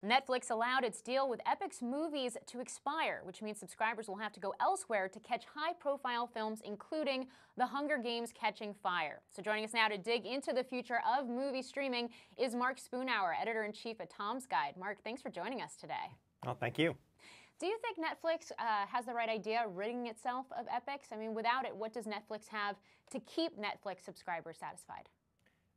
Netflix allowed its deal with Epic's movies to expire, which means subscribers will have to go elsewhere to catch high-profile films, including The Hunger Games: Catching Fire. So joining us now to dig into the future of movie streaming is Mark Spoonhour, editor-in-chief at Tom's Guide. Mark, thanks for joining us today. Oh, thank you. Do you think Netflix has the right idea ridding itself of Epics? I mean, without it, what does Netflix have to keep Netflix subscribers satisfied?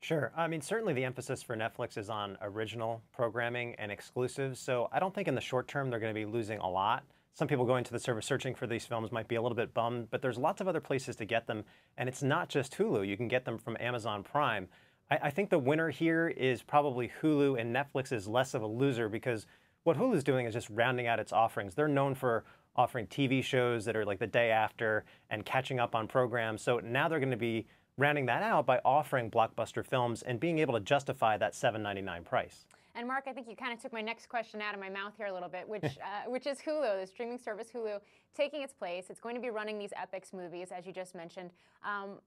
Sure. I mean, certainly the emphasis for Netflix is on original programming and exclusives. So I don't think in the short term they're going to be losing a lot. Some people going to the service searching for these films might be a little bit bummed, but there's lots of other places to get them. And it's not just Hulu. You can get them from Amazon Prime. I think the winner here is probably Hulu, and Netflix is less of a loser because what Hulu's doing is just rounding out its offerings. They're known for offering TV shows that are like the day after and catching up on programs. So now they're going to be rounding that out by offering blockbuster films and being able to justify that $7.99 price. And Mark, I think you kind of took my next question out of my mouth here a little bit, which is Hulu, the streaming service Hulu, taking its place. It's going to be running these Epix movies, as you just mentioned.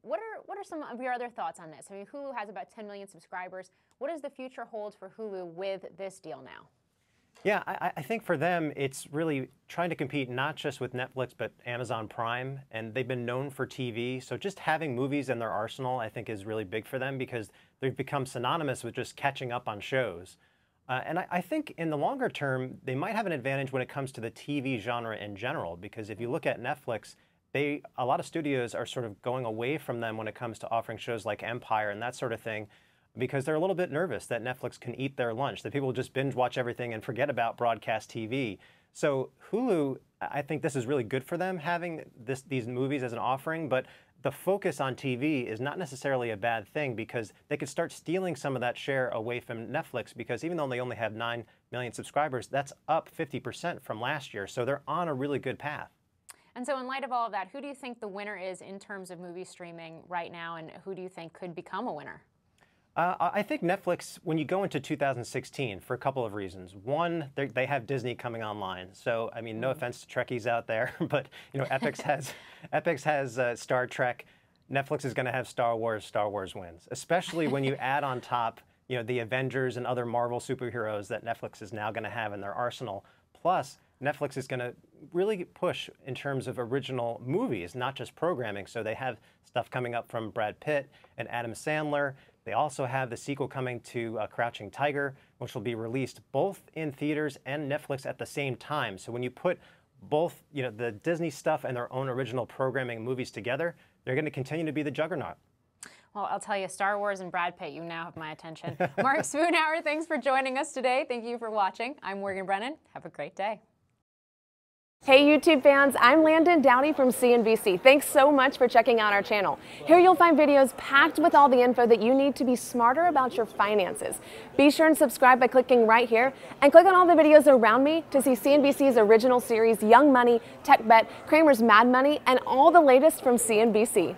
What are some of your other thoughts on this? I mean, Hulu has about 10 million subscribers. What does the future hold for Hulu with this deal now? Yeah, I think for them, it's really trying to compete not just with Netflix, but Amazon Prime. And they've been known for TV. So just having movies in their arsenal, I think, is really big for them because they've become synonymous with just catching up on shows. And I think in the longer term, they might have an advantage when it comes to the TV genre in general, because if you look at Netflix, a lot of studios are sort of going away from them when it comes to offering shows like Empire and that sort of thing, because they're a little bit nervous that Netflix can eat their lunch, that people will just binge watch everything and forget about broadcast TV. So Hulu, I think this is really good for them having these movies as an offering, but the focus on TV is not necessarily a bad thing because they could start stealing some of that share away from Netflix, because even though they only have 9 million subscribers, that's up 50% from last year. So they're on a really good path. And so in light of all of that, who do you think the winner is in terms of movie streaming right now, and who do you think could become a winner? I think Netflix, when you go into 2016, for a couple of reasons. One, they have Disney coming online. So, I mean, no offense to Trekkies out there, but you know, Epix has Star Trek. Netflix is going to have Star Wars. Star Wars wins, especially when you add on top, you know, the Avengers and other Marvel superheroes that Netflix is now going to have in their arsenal. Plus, Netflix is going to really push in terms of original movies, not just programming. So they have stuff coming up from Brad Pitt and Adam Sandler. They also have the sequel coming to Crouching Tiger, which will be released both in theaters and Netflix at the same time. So when you put both, you know, the Disney stuff and their own original programming movies together, they're going to continue to be the juggernaut. Well, I'll tell you, Star Wars and Brad Pitt, you now have my attention. Mark Spoonhour, thanks for joining us today. Thank you for watching. I'm Morgan Brennan. Have a great day. Hey YouTube fans, I'm Landon Dowdy from CNBC. Thanks so much for checking out our channel. Here you'll find videos packed with all the info that you need to be smarter about your finances. Be sure and subscribe by clicking right here, and click on all the videos around me to see CNBC's original series Young Money, Tech Bet, Kramer's Mad Money, and all the latest from CNBC.